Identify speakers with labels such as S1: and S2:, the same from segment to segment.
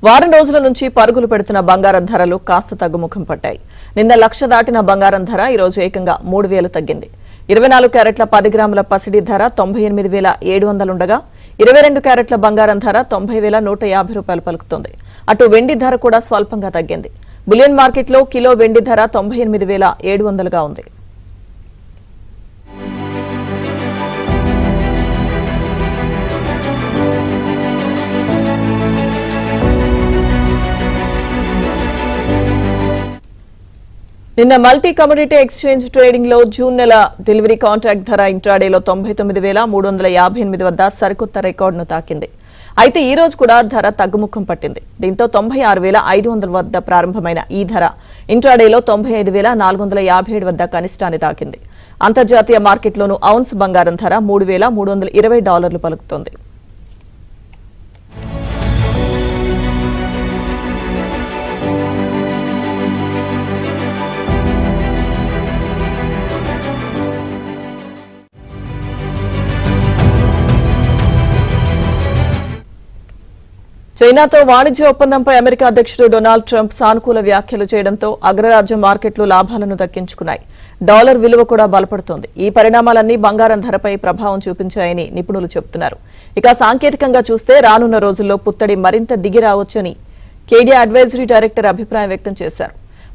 S1: వారం రోజుల నుంచి పరుగులు పెడుతున్న బంగారం ధరలు కాస్త తగ్గుముఖం పట్టాయి. నిన్న 1,00,000 దాటిన బంగారం ధర ఈ రోజు ఏకంగా 3,000 తగ్గింది. 24 క్యారెట్ల 10 గ్రాముల పసిడి ధర 98,700 ఉండగా 22 క్యారెట్ల బంగారం ధర 90,150 రూపాయలు పలుకుతోంది. అటు వెండి ధర కూడా స్వల్పంగా తగ్గింది. బులియన్ మార్కెట్లో కిలో వెండి ధర 98,700గా ఉంది. నిన్న మల్టీ కమోడిటీ ఎక్స్చేంజ్ ట్రేడింగ్ లో జూన్ నెల డెలివరీ కాంట్రాక్ట్ ధర ఇంట్రాడేలో 99,358 వద్ద సరికొత్త రికార్డును తాకింది. అయితే ఈ రోజు కూడా ధర తగ్గుముఖం పట్టింది. దీంతో 96,500 వద్ద ప్రారంభమైన ఈ ధర ఇంట్రాడేలో 95,457 వద్ద కనిష్టాన్ని తాకింది. అంతర్జాతీయ మార్కెట్లోనూ ఔన్స్ బంగారం ధర $3,320 పలుకుతోంది. చైనాతో వాణిజ్య ఒప్పందంపై అమెరికా అధ్యక్షుడు డొనాల్డ్ ట్రంప్ సానుకూల వ్యాఖ్యలు చేయడంతో అగ్రరాజ్య మార్కెట్లు లాభాలను దక్కించుకున్నాయి. డాలర్ విలువ కూడా బలపడుతోంది. ఈ పరిణామాలన్నీ బంగారం ధరపై ప్రభావం చూపించాయని నిపుణులు చెబుతున్నారు. ఇక సాంకేతికంగా చూస్తే రానున్న రోజుల్లో పుత్తడి మరింత దిగి రావచ్చని కేడియా అడ్వైజరీ డైరెక్టర్ అభిప్రాయం వ్యక్తం చేశారు.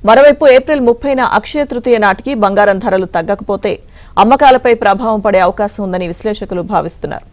S1: మరోవైపు ఏప్రిల్ 30న అక్షయ తృతీయ నాటికి బంగారం ధరలు తగ్గకపోతే అమ్మకాలపై ప్రభావం పడే అవకాశం ఉందని విశ్లేషకులు భావిస్తున్నారు.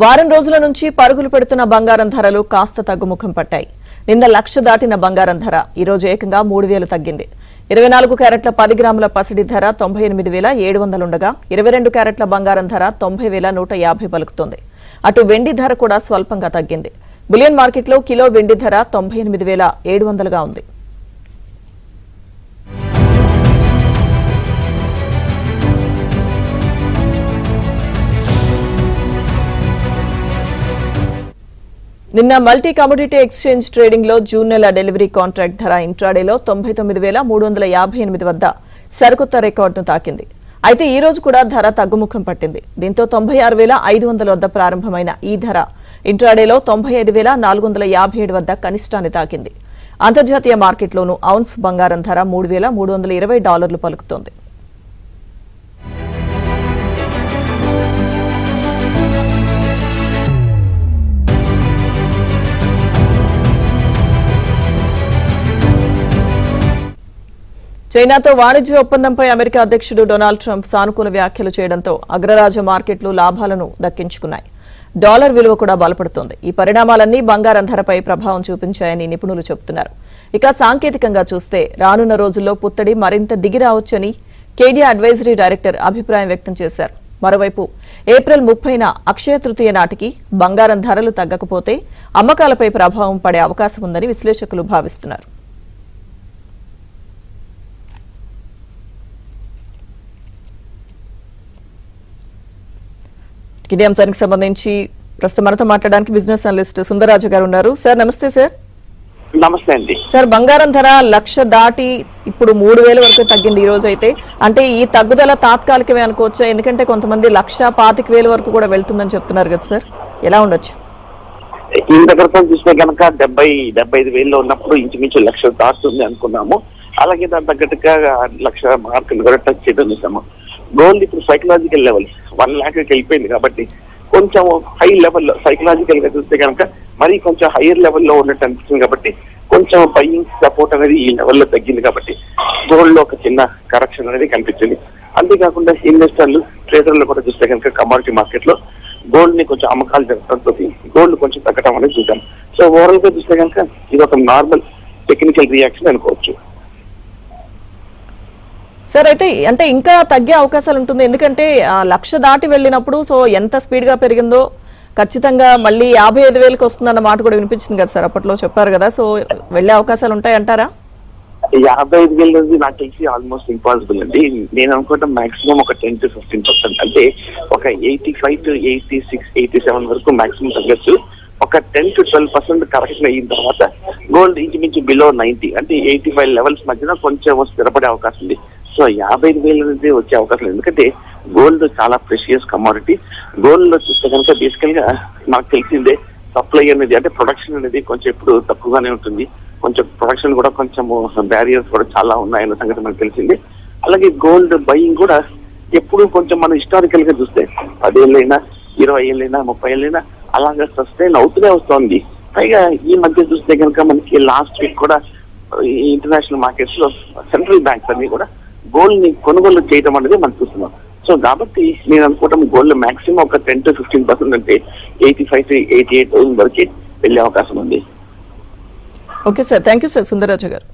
S1: వారం రోజుల నుంచి పరుగులు పెడుతున్న బంగారం ధరలు కాస్త తగ్గుముఖం పట్టాయి. నిన్న 1,00,000 దాటిన బంగారం ధర ఈ రోజు ఏకంగా 3,000 తగ్గింది. 24 క్యారెట్ల 10 గ్రాముల పసిడి ధర 98,700 ఉండగా 22 క్యారెట్ల బంగారం ధర 90,150 పలుకుతోంది. అటు వెండి ధర కూడా స్వల్పంగా తగ్గింది. బులియన్ మార్కెట్లో కిలో వెండి ధర 98,700గా ఉంది. నిన్న మల్టీ కమోడిటీ ఎక్స్చేంజ్ ట్రేడింగ్ లో జూన్ నెల డెలివరీ కాంట్రాక్ట్ ధర ఇంట్రాడేలో 99,358 వద్ద సరికొత్త రికార్డును తాకింది. అయితే ఈ రోజు కూడా ధర తగ్గుముఖం పట్టింది. దీంతో 96,500 వద్ద ప్రారంభమైన ఈ ధర ఇంట్రాడేలో 95,457 వద్ద కనిష్టాన్ని తాకింది. అంతర్జాతీయ మార్కెట్లోనూ ఔన్స్ బంగారం ధర $3,320 పలుకుతోంది. చైనాతో వాణిజ్య ఒప్పందంపై అమెరికా అధ్యక్షుడు డొనాల్డ్ ట్రంప్ సానుకూల వ్యాఖ్యలు చేయడంతో అగ్రరాజ్య మార్కెట్లు లాభాలను దక్కించుకున్నాయి. డాలర్ విలువ కూడా బలపడుతోంది. ఈ పరిణామాలన్నీ బంగారం ధరపై ప్రభావం చూపించాయని నిపుణులు చెబుతున్నారు. ఇక సాంకేతికంగా చూస్తే రానున్న రోజుల్లో పుత్తడి మరింత దిగి రావచ్చని కేడియా అడ్వైజరీ డైరెక్టర్ అభిప్రాయం వ్యక్తం చేశారు. మరోవైపు ఏప్రిల్ 30న అక్షయ తృతీయ నాటికి బంగారం ధరలు తగ్గకపోతే అమ్మకాలపై ప్రభావం పడే అవకాశం ఉందని విశ్లేషకులు భావిస్తున్నారు. ఇదే అంశానికి సంబంధించి ప్రస్తుతం మనతో మాట్లాడడానికి బిజినెస్ అనలిస్ట్ సుందరరాజు గారు ఉన్నారు. సార్ నమస్తే. సార్
S2: నమస్తే అండి.
S1: సార్ బంగారం ధర 1,00,000 దాటి ఇప్పుడు 3,000 వరకు తగ్గింది ఈ రోజు. అయితే అంటే ఈ తగ్గుదల తాత్కాలికమే అనుకోవచ్చా? ఎందుకంటే కొంతమంది 1,25,000 వరకు కూడా వెళ్తుందని చెప్తున్నారు కదా సార్, ఎలా ఉండొచ్చు?
S2: ఈ దగ్గరతో చూస్తే కనుక 70,000-75,000 ఉన్నప్పుడు ఇంచుమించు 1,00,000 దాటుతుంది అనుకున్నాము. అలాగే దాని తగ్గట్టుగా 1,00,000 మార్కులు కూడా టచ్ చేయడం చూసాము. గోల్డ్ ఇప్పుడు సైకలాజికల్ లెవెల్ 1,00,000కి వెళ్ళిపోయింది కాబట్టి కొంచెం హై లెవెల్లో సైకలాజికల్ గా చూస్తే కనుక మరీ కొంచెం హైయర్ లెవెల్లో ఉన్నట్టు అనిపిస్తుంది. కాబట్టి కొంచెం బయింగ్ సపోర్ట్ అనేది ఈ లెవెల్లో తగ్గింది కాబట్టి గోల్డ్ లో ఒక చిన్న కరెక్షన్ అనేది కనిపించింది. అంతేకాకుండా ఇన్వెస్టర్లు ట్రేడర్లు కూడా చూస్తే కనుక కమోడిటీ మార్కెట్ లో గోల్డ్ ని కొంచెం అమ్మకాలు జరగడంతో గోల్డ్ కొంచెం తగ్గడం అనేది చూద్దాం. సో ఓవరాల్ గా చూస్తే కనుక ఇది ఒక నార్మల్ టెక్నికల్ రియాక్షన్ అనుకోవచ్చు.
S1: సార్ అయితే అంటే ఇంకా తగ్గే అవకాశాలు ఉంటుంది. ఎందుకంటే 1,00,000 దాటి వెళ్ళినప్పుడు సో ఎంత స్పీడ్ గా పెరిగిందో ఖచ్చితంగా మళ్ళీ 55,000కి వస్తుందన్న మాట కూడా వినిపించింది కదా సార్, అప్పట్లో చెప్పారు కదా. సో వెళ్లే అవకాశాలు ఉంటాయి అంటారా?
S2: 55,000 నాకు తెలిసి ఆల్మోస్ట్ ఇంపాసిబుల్ అండి. నేను అనుకుంటాం మాక్సిమం ఒక 10-15%, అంటే ఒక 85 to 86, 87 వరకు మాక్సిమం తగ్గచ్చు. ఒక 10 to 12% కరెక్షన్ అయిన తర్వాత గోల్డ్ ఇంచుమించు బిలో 90 అంటే 85 లెవెల్స్ మధ్యన కొంచెం స్థిరపడే అవకాశం ఉంది. సో 55,000 అనేది వచ్చే అవకాశం లేదు. ఎందుకంటే గోల్డ్ చాలా ప్రెషియస్ కమోడిటీ. గోల్డ్ లో చూస్తే కనుక బేసికల్ గా నాకు తెలిసిందే సప్లై అనేది అంటే ప్రొడక్షన్ అనేది కొంచెం ఎప్పుడు తక్కువగానే ఉంటుంది. కొంచెం ప్రొడక్షన్ కూడా కొంచెం బ్యారియర్స్ కూడా చాలా ఉన్నాయన్న సంగతి మనకు తెలిసింది. అలాగే గోల్డ్ బయింగ్ కూడా ఎప్పుడు కొంచెం మనం హిస్టారికల్ గా చూస్తే 10 ఏళ్ళైనా 20 ఏళ్ళైనా 30 ఏళ్ళైనా అలాగా సస్టైన్ అవుతూనే వస్తుంది. పైగా ఈ మధ్య చూస్తే కనుక మనకి లాస్ట్ వీక్ కూడా ఈ ఇంటర్నేషనల్ మార్కెట్స్ లో సెంట్రల్ బ్యాంక్స్ అన్ని కూడా గోల్డ్ ని కొనుగోలు చేయడం అనేది మనం చూస్తున్నాం. సో కాబట్టి నేను అనుకోవటం గోల్డ్ మాక్సిమం ఒక 10 to 15% అంటే 85 to 88,000 వరకు వెళ్ళే అవకాశం ఉంది.
S1: Okay sir, thank you sir Sundara Raju గారు.